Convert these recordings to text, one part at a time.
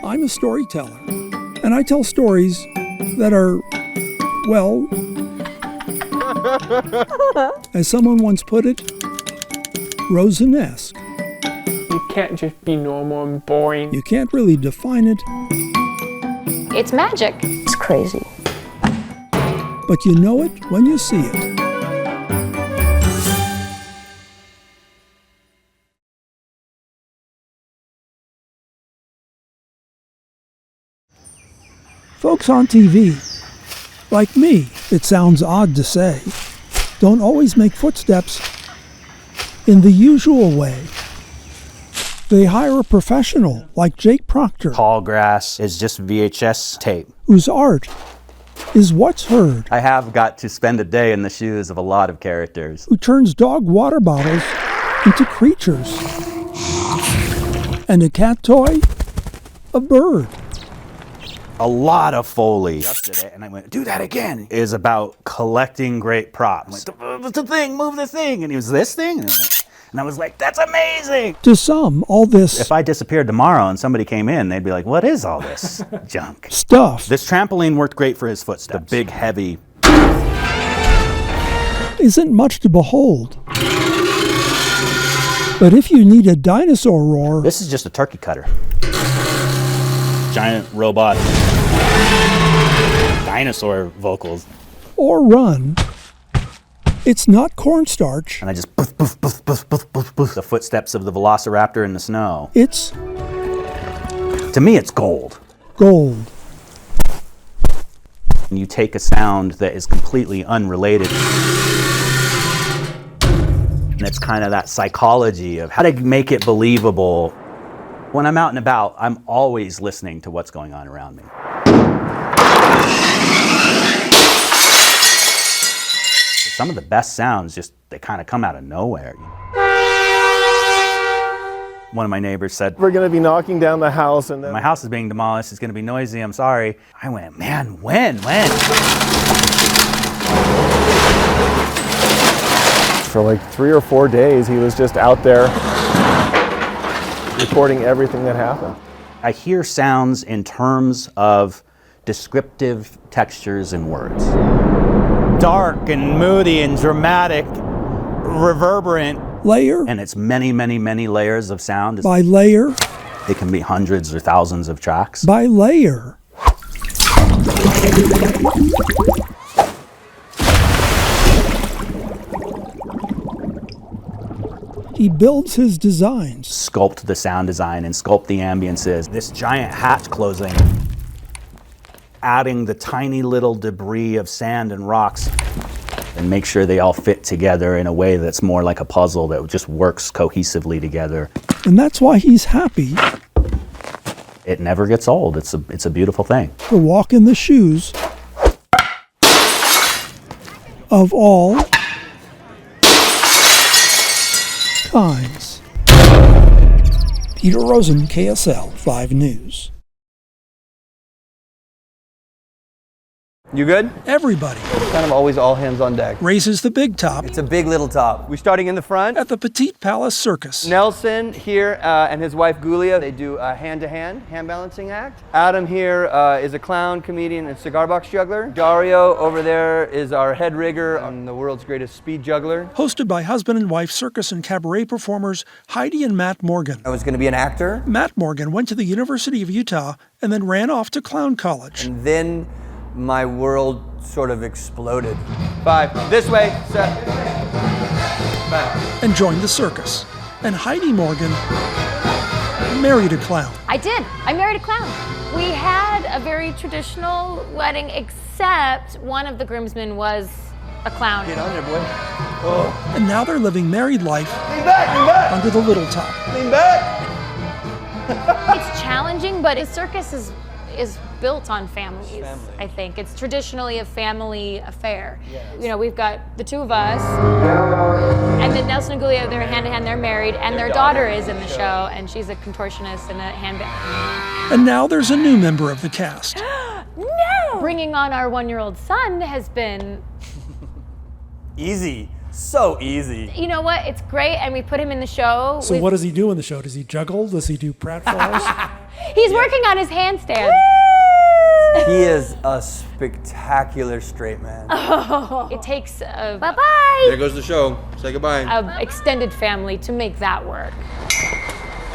I'm a storyteller, and I tell stories that are, well, as someone once put it, rosenesque. You can't just be normal and boring. You can't really define it. It's magic. It's crazy. But you know it when you see it. Folks on TV, like me, it sounds odd to say, don't always make footsteps in the usual way. They hire a professional like Jake Proctor, Tall grass is just VHS tape. whose art is what's heard, I have got to spend a day in the shoes of a lot of characters. who turns dog water bottles into creatures, and a cat toy, a bird. A lot of foley. Adjusted it, and I went, do that again. Is about collecting great props. I went, the thing, move the thing. And he was, this thing? And I was like, that's amazing. To some, all this If I disappeared tomorrow and somebody came in, they'd be like, what is all this junk? stuff This trampoline worked great for his footsteps. The big, heavy. isn't much to behold. But if you need a dinosaur roar, This is just a turkey cutter. Giant robot. Dinosaur vocals. or run, it's not cornstarch. And I just poof, poof, poof, poof, poof, poof, poof. The footsteps of the velociraptor in the snow. It's To me, it's gold. gold. And you take a sound that is completely unrelated. And it's kind of that psychology of how to make it believable. When I'm out and about, I'm always listening to what's going on around me. Some of the best sounds just, they kind of come out of nowhere. One of my neighbors said, We're going to be knocking down the house and then... my house is being demolished, it's going to be noisy, I'm sorry. I went, man, when? For like 3 or 4 days, he was just out there recording everything that happened. I hear sounds in terms of descriptive textures and words. Dark and moody and dramatic, reverberant. Layer And it's many, many, many layers of sound. by layer It can be hundreds or thousands of tracks. by layer. He builds his designs, Sculpt the sound design and sculpt the ambiances. This giant hatch closing, adding the tiny little debris of sand and rocks, and make sure they all fit together in a way that's more like a puzzle that just works cohesively together. and that's why he's happy It never gets old. It's a beautiful thing. to walk in the shoes of all kinds. Peter Rosen, KSL 5 News. You good? Everybody Kind of always all hands on deck. raises the big top It's a big little top. We're starting in the front. at the Petite Palace Circus. Nelson here and his wife Gulia, they do a hand-to-hand hand balancing act. Adam here is a clown, comedian, and cigar box juggler. Dario over there is our head rigger and the world's greatest speed juggler. Hosted by husband and wife circus and cabaret performers Heidi and Matt Morgan. I was going to be an actor. Matt Morgan went to the University of Utah and then ran off to clown college. And then my world sort of exploded. 5, this way, set, back. And joined the circus. And Heidi Morgan married a clown. I did. I married a clown. We had a very traditional wedding, except one of the groomsmen was a clown. Get on there, boy. And now they're living married life Lean back, lean back, under the little top. lean back. It's challenging, but a circus is built on families. Family. I think it's traditionally a family affair. You know, we've got the two of us, and then Nelson and Gulia, they're hand in hand, they're married, and their daughter is in the show, and she's a contortionist and a handbag. And now there's a new member of the cast. No! Bringing on our 1-year-old son has been Easy. So easy. You know what? It's great, and we put him in the show. So what does he do in the show? Does he juggle? Does he do pratfalls? He's working on his handstand. He is a spectacular straight man. It takes a bye-bye. There goes the show. Say goodbye. Extended family to make that work.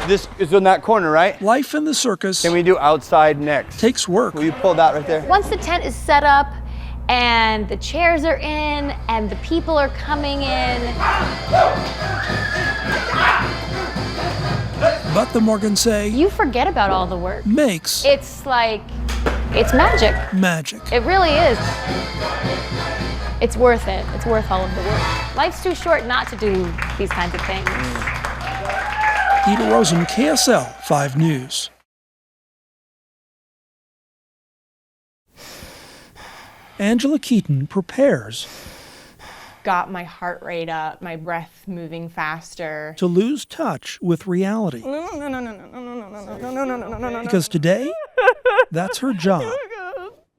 This is in that corner, right? Life in the circus Can we do outside next? takes work. Will you pull that right there? Once the tent is set up and the chairs are in and the people are coming in. But the Morgans say You forget about all the work. makes It's like, it's magic. magic. It really is. It's worth it. It's worth all of the work. Life's too short not to do these kinds of things. Peter Rosen, KSL 5 News. Angela Keaton prepares Got my heart rate up, my breath moving faster. to lose touch with reality. Because today, that's her job.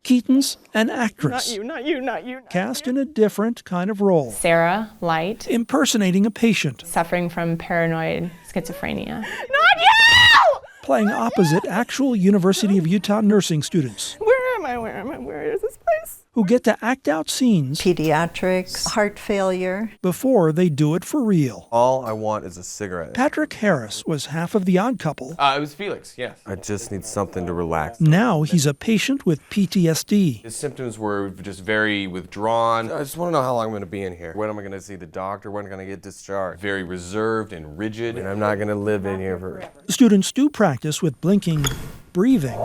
Keaton's an actress, Not you. cast in a different kind of role, Sarah, light, impersonating a patient, suffering from paranoid schizophrenia. playing opposite actual University of Utah nursing students Where am I? Where is this place? who get to act out scenes Pediatrics, heart failure. before they do it for real. All I want is a cigarette. Patrick Harris was half of The Odd Couple. It was Felix, yes. I just need something to relax. Now he's a patient with PTSD. His symptoms were just very withdrawn, I just want to know how long I'm going to be in here. When am I going to see the doctor? When am I going to get discharged? very reserved and rigid. And I'm not going to live in here forever. Students do practice with blinking, breathing,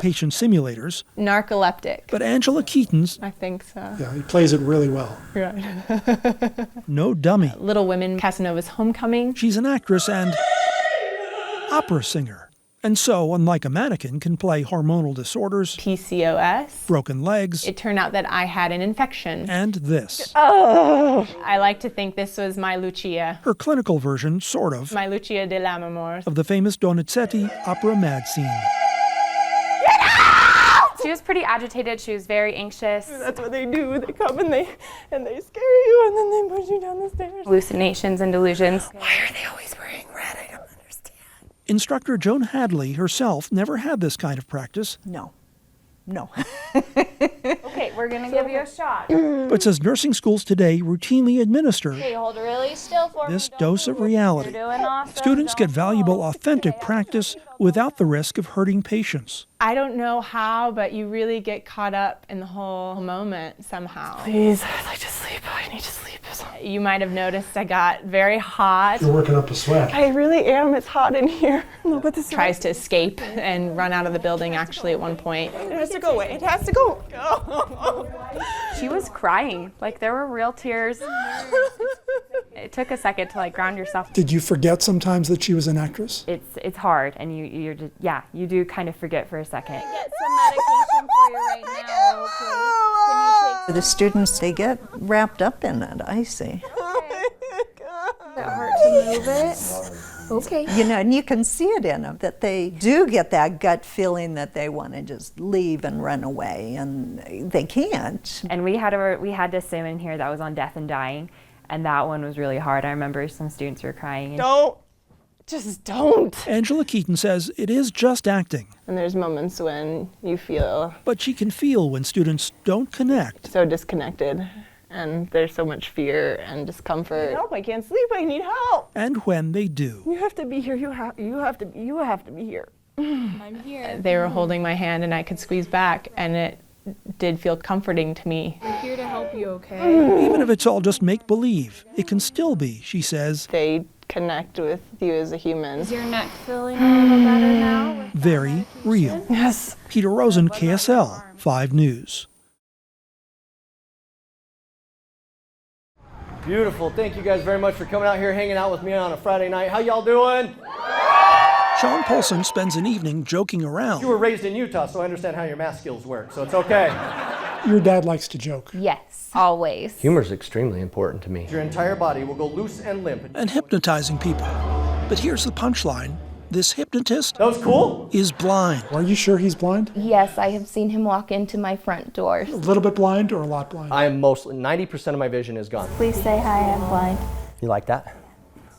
patient simulators, Narcoleptic. but Angela Keaton's I think so. Yeah, he plays it really well. no dummy. Little Women, Casanova's Homecoming. She's an actress and opera singer. And so, unlike a mannequin, can play hormonal disorders, PCOS. broken legs, It turned out that I had an infection. and this. I like to think this was my Lucia. Her clinical version, sort of, My Lucia de Lammermoor. of the famous Donizetti opera mad scene. She was pretty agitated. She was very anxious. That's what they do. They come and they scare you and then they push you down the stairs. Hallucinations and delusions. Why are they always wearing red? I don't understand. Instructor Joan Hadley herself never had this kind of practice, No. Okay, we're gonna give you a shot. but says nursing schools today routinely administer Hey, hold really still for this me. dose of reality. You're doing awesome. Students get Don't valuable, fall. authentic practice without the risk of hurting patients. I don't know how, but you really get caught up in the whole moment somehow. Please, I'd like to sleep. I need to sleep. You might have noticed I got very hot. You're working up a sweat. I really am. It's hot in here. No, but this tries to escape and run out of the building actually at one point. It has to go away. It has to go. She was crying. Like there were real tears. It took a second to ground yourself. Did you forget sometimes that she was an actress? It's hard, and you're just you do kind of forget for a second. Get some medication for you right now, okay? Can you The students, they get wrapped up in it, I see. take that heart to move it? Okay. You know, and you can see it in them, that they do get that gut feeling that they want to just leave and run away, and they can't. And we had a sim in here that was on Death and Dying, and that one was really hard. I remember some students were crying. Don't. Just don't. Angela Keaton says it is just acting, And there's moments when you feel but she can feel when students don't connect. so disconnected. And there's so much fear and discomfort. Help! I can't sleep. I need help. And when they do. You have to be here. You have to be here. I'm here. They were holding my hand and I could squeeze back, and it did feel comforting to me. We're here to help you, okay? Even if it's all just make-believe, it can still be, she says, They connect with you as a human. Is your neck feeling a little better now? with very real. Yes. Peter Rosen, KSL 5 News. Beautiful. Thank you guys very much for coming out here, hanging out with me on a Friday night. How y'all doing? Sean Polson spends an evening joking around. You were raised in Utah, so I understand how your math skills work, so it's okay. Your dad likes to joke. Yes, always. Humor's extremely important to me. Your entire body will go loose and limp. and hypnotizing people. But here's the punchline. this hypnotist That was cool. is blind. Are you sure he's blind? Yes, I have seen him walk into my front door. A little bit blind or a lot blind? I am mostly, 90% of my vision is gone. Please say hi, I'm blind. You like that?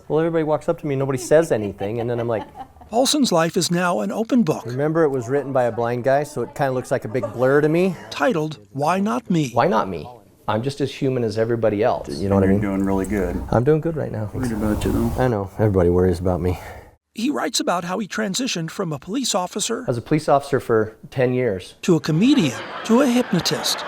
Well, everybody walks up to me, nobody says anything, and then I'm like, Paulson's life is now an open book. remember it was written by a blind guy, so it kind of looks like a big blur to me. Titled, Why Not Me? Why not me? I'm just as human as everybody else. You know what I mean? You're doing really good. I'm doing good right now. Worried about you though. I know, everybody worries about me. He writes about how he transitioned from a police officer I was a police officer for 10 years. to a comedian to a hypnotist.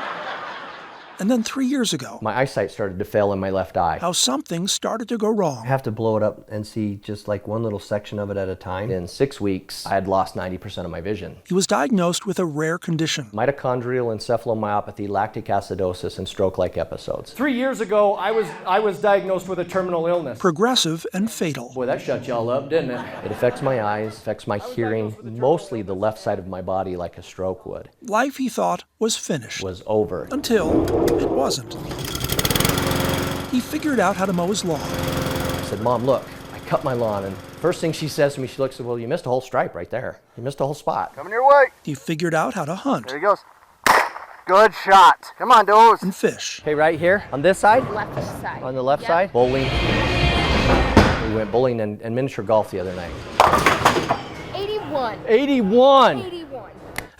And then 3 years ago, My eyesight started to fail in my left eye. how something started to go I wrong. have to blow it up and see just like one little section of it at a time. In 6 weeks, I had lost 90% of my vision. He was diagnosed with a rare condition. Mitochondrial encephalomyopathy, lactic acidosis, and stroke-like episodes. 3 years ago, I was diagnosed with a terminal illness. Progressive and fatal. Boy, that shut y'all up, didn't it? It affects my eyes, affects my hearing, mostly the left side of my body like a stroke would. Life, he thought, was finished. Was over. Until it wasn't. He figured out how to mow his lawn. I said, Mom, look, I cut my lawn, and first thing she says to me, she looks and says, well, you missed a whole stripe right there. You missed a whole spot. Coming your way. He figured out how to hunt There he goes. Good shot. Come on, Doze. and fish. Okay, right here, on this side, Left side. on the left side, bowling. We went bowling and miniature golf the other night. 81. 81! 81.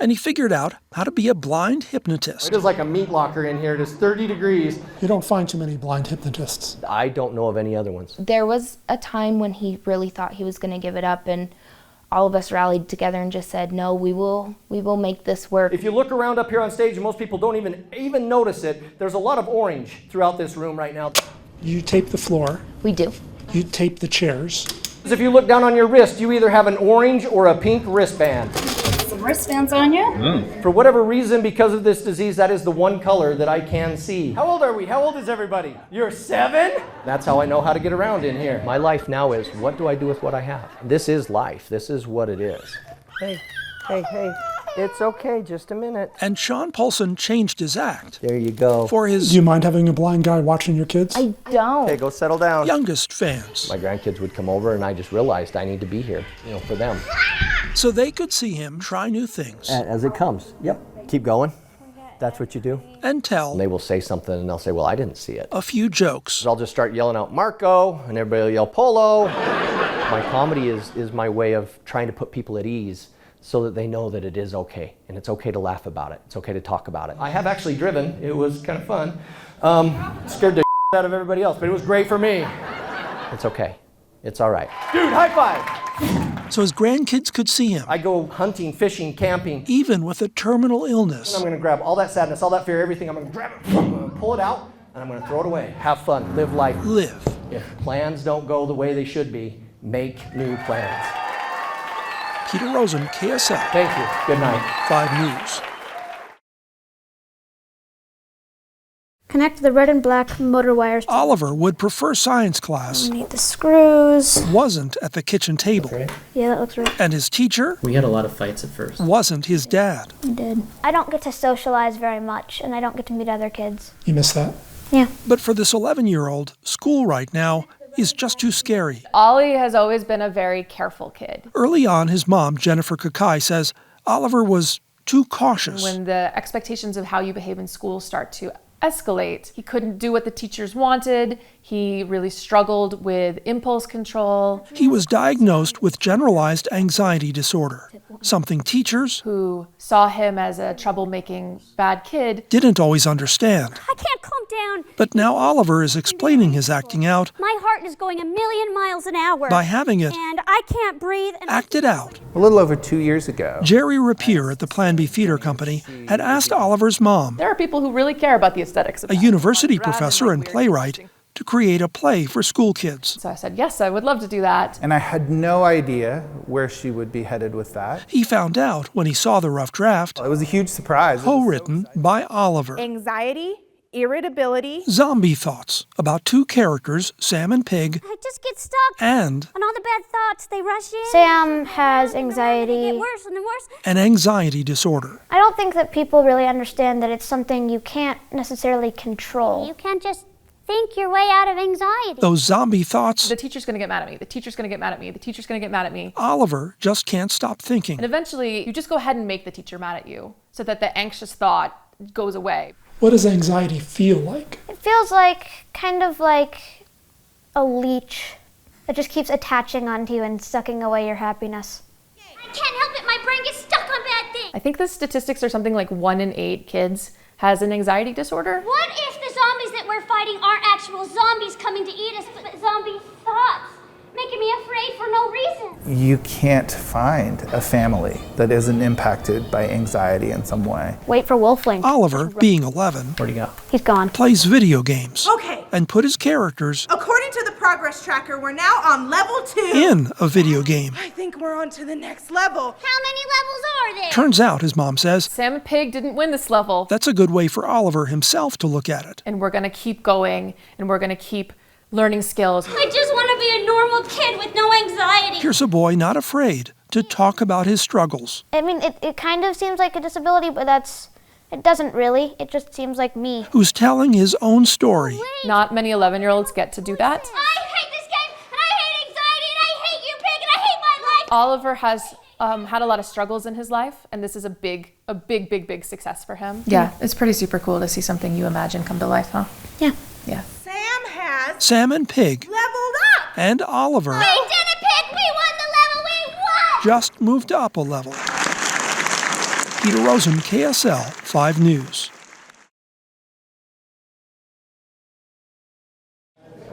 And he figured out how to be a blind hypnotist. It is like a meat locker in here. It is 30 degrees. You don't find too many blind hypnotists. I don't know of any other ones. There was a time when he really thought he was going to give it up, and all of us rallied together and just said, no, we will make this work. If you look around up here on stage, and most people don't even notice it, there's a lot of orange throughout this room right now. You tape the floor. We do. You tape the chairs. If you look down on your wrist, you either have an orange or a pink wristband. Some wristbands on you? For whatever reason, because of this disease, that is the one color that I can see. How old are we? How old is everybody? You're 7? That's how I know how to get around in here. My life now is, what do I do with what I have? This is life. This is what it is. Hey, it's okay, just a minute. And Sean Paulson changed his act There you go. for his Do you mind having a blind guy watching your kids? I don't. Okay, go settle down. youngest fans, My grandkids would come over and I just realized I need to be here, for them. so they could see him try new things As it comes. Yep. Keep going. That's what you do. and tell And they will say something and they'll say, well, I didn't see it. a few jokes. So I'll just start yelling out Marco and everybody will yell Polo. My comedy is my way of trying to put people at ease so that they know that it is okay. And it's okay to laugh about it. It's okay to talk about it. I have actually driven. It was kind of fun. Scared the out of everybody else, but it was great for me. It's okay. It's all right. Dude, high five! So his grandkids could see him, I go hunting, fishing, camping. even with a terminal illness. I'm gonna grab all that sadness, all that fear, everything. I'm gonna grab it, I'm gonna pull it out, and I'm gonna throw it away. Have fun, live life. Live. If plans don't go the way they should be, make new plans. Peter Rosen, KSL. Thank you. Good night. 5 News. Connect the red and black motor wires. Oliver would prefer science class, Need the screws. wasn't at the kitchen table, Yeah, that looks right. and his teacher We had a lot of fights at first. wasn't his dad. I did. I don't get to socialize very much, and I don't get to meet other kids. You miss that? Yeah. But for this 11-year-old, school right now is just too scary. Ollie has always been a very careful kid. Early on, his mom, Jennifer Kakai, says Oliver was too cautious. When the expectations of how you behave in school start to escalate, he couldn't do what the teachers wanted. He really struggled with impulse control. He was diagnosed with generalized anxiety disorder, something teachers who saw him as a troublemaking bad kid didn't always understand. I can't calm down. But now Oliver is explaining his acting out My heart is going 1,000,000 miles an hour. by having it And I can't breathe. And acted out. A little over 2 years ago. Jerry Rapier at the Plan B Theater Company had asked Oliver's mom, There are people who really care about the aesthetics of a that. university professor and playwright, to create a play for school kids. So I said, yes, I would love to do that. And I had no idea where she would be headed with that. He found out when he saw the rough draft, It was a huge surprise. co-written by Oliver. Anxiety, irritability. Zombie thoughts about 2 characters, Sam and Pig, I just get stuck. and And all the bad thoughts, they rush in. Sam has anxiety. They get worse and worse. an anxiety disorder. I don't think that people really understand that it's something you can't necessarily control. You can't just think your way out of anxiety. Those zombie thoughts, The teacher's gonna get mad at me. The teacher's gonna get mad at me. The teacher's gonna get mad at me. Oliver just can't stop thinking. And eventually, you just go ahead and make the teacher mad at you so that the anxious thought goes away. What does anxiety feel like? It feels kind of like a leech that just keeps attaching onto you and sucking away your happiness. I can't help it, my brain gets stuck on bad things. I think the statistics are something like 1 in 8 kids has an anxiety disorder. What if the zombies that we're fighting aren't actual zombies coming to eat us, but zombie thoughts, making me afraid for no reason? You can't find a family that isn't impacted by anxiety in some way. Wait for Wolfling. Oliver, being 11, Where'd he go? He's gone. plays video games Okay, and put his characters according to the progress tracker, we're now on level 2. in a video game. I think we're on to the next level. How many levels are there? Turns out, his mom says, Sam and Pig didn't win this level. that's a good way for Oliver himself to look at it. And we're gonna keep going, and we're gonna keep learning skills. I just want to be a normal kid with no anxiety. Here's a boy not afraid to talk about his struggles. I mean, it kind of seems like a disability, but it doesn't really. It just seems like me. Who's telling his own story. Not many 11-year-olds get to do that. I hate this game, and I hate anxiety, and I hate you, Pig, and I hate my life. Oliver has had a lot of struggles in his life, and this is a big success for him. Yeah, it's pretty super cool to see something you imagine come to life, huh? Yeah. Yeah. Sam has Sam and Pig leveled up. and Oliver We did it, Pig! We won the level! We won! just moved up a level. Peter Rosen, KSL 5 News.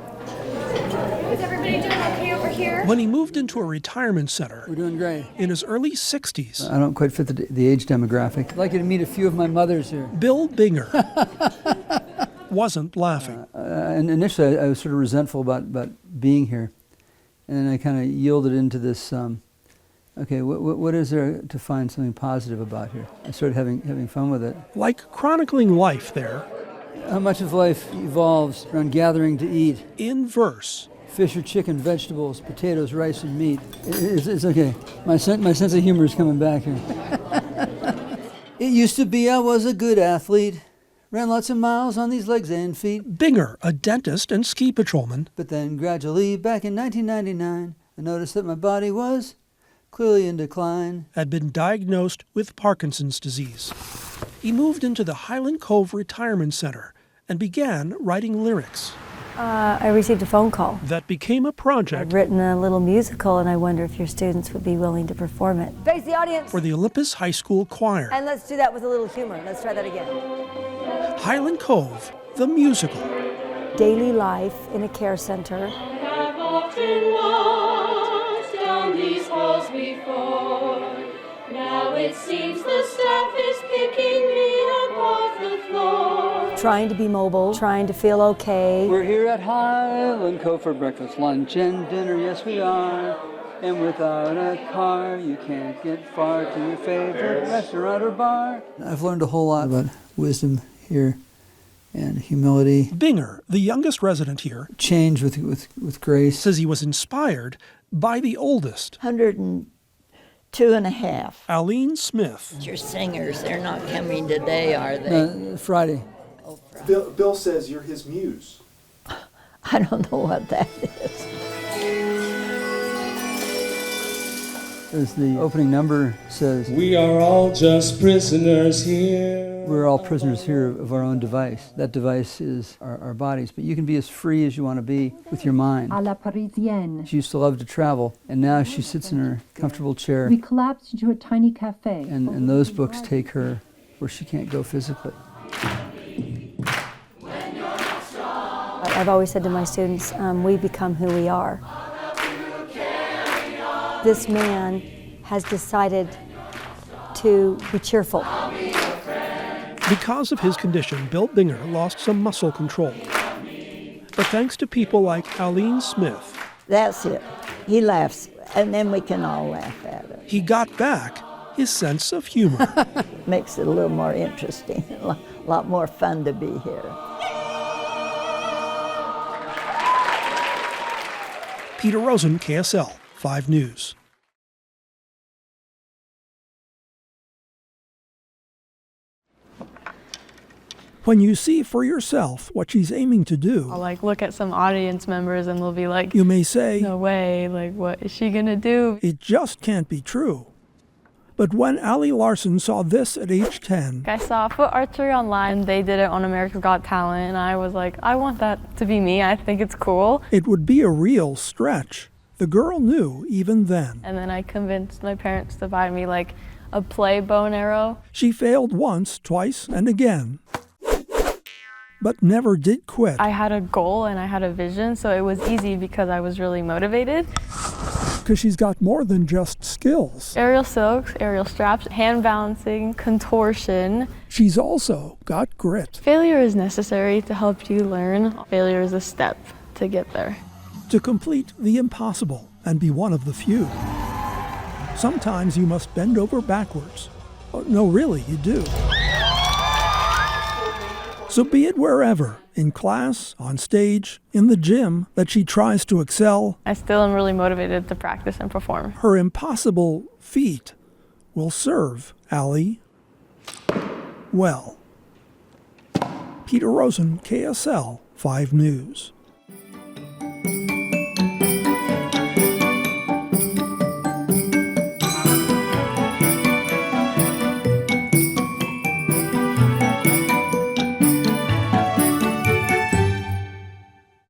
Is everybody doing okay over here? When he moved into a retirement center We're doing great. in his early 60s, I don't quite fit the age demographic. I'd like you to meet a few of my mothers here. Bill Binger wasn't laughing. And initially, I was sort of resentful about being here. And then I kind of yielded into this, okay, what is there to find something positive about here? I started having fun with it. Like chronicling life there. How much of life evolves around gathering to eat? In verse. Fish or chicken, vegetables, potatoes, rice, and meat. It's okay. My sense of humor is coming back here. It used to be I was a good athlete. Ran lots of miles on these legs and feet. Binger, a dentist and ski patrolman. But then gradually, back in 1999, I noticed that my body was clearly in decline. Had been diagnosed with Parkinson's disease. He moved into the Highland Cove Retirement Center and began writing lyrics. I received a phone call. That became a project. I've written a little musical, and I wonder if your students would be willing to perform it. Face the audience. For the Olympus High School Choir. And let's do that with a little humor. Let's try that again. Highland Cove, the musical. Daily life in a care center. I've often walked down these halls before. Now it seems the staff is picking me up off the floor. Trying to be mobile, trying to feel okay. We're here at Highland Cove for breakfast, lunch, and dinner, yes we are. And without a car, you can't get far to your favorite restaurant or bar. I've learned a whole lot about wisdom here and humility. Binger, the youngest resident here, Change with grace. says he was inspired by the oldest, 102 and a half. Aline Smith. Your singers, they're not coming today, are they? Friday. Oh, Friday. Bill says you're his muse. I don't know what that is. As the opening number says, we are all just prisoners here. We're all prisoners here of our own device. That device is our bodies, but you can be as free as you want to be with your mind. À la Parisienne. She used to love to travel, and now she sits in her comfortable chair. We collapsed into a tiny cafe. And those books take her where she can't go physically. I've always said to my students, we become who we are. This man has decided to be cheerful. Because of his condition, Bill Binger lost some muscle control. But thanks to people like Aline Smith, That's it. He laughs, and then we can all laugh at it. he got back his sense of humor. Makes it a little more interesting, a lot more fun to be here. Peter Rosen, KSL 5 News. When you see for yourself what she's aiming to do, I'll like look at some audience members and they'll be like, you may say, no way, like what is she gonna do? It just can't be true. But when Allie Larson saw this at age 10, I saw foot archery online. They did it on America's Got Talent, and I was like, I want that to be me. I think it's cool. It would be a real stretch. The girl knew even then. And then I convinced my parents to buy me like a play bow and arrow. She failed once, twice, and again, but never did quit. I had a goal and I had a vision, so it was easy because I was really motivated. Because she's got more than just skills. Aerial silks, aerial straps, hand balancing, contortion. She's also got grit. Failure is necessary to help you learn. Failure is a step to get there. To complete the impossible and be one of the few. Sometimes you must bend over backwards. Oh, no, really, you do. So be it wherever, in class, on stage, in the gym, that she tries to excel, I still am really motivated to practice and perform. Her impossible feat will serve Allie well. Peter Rosen, KSL 5 News.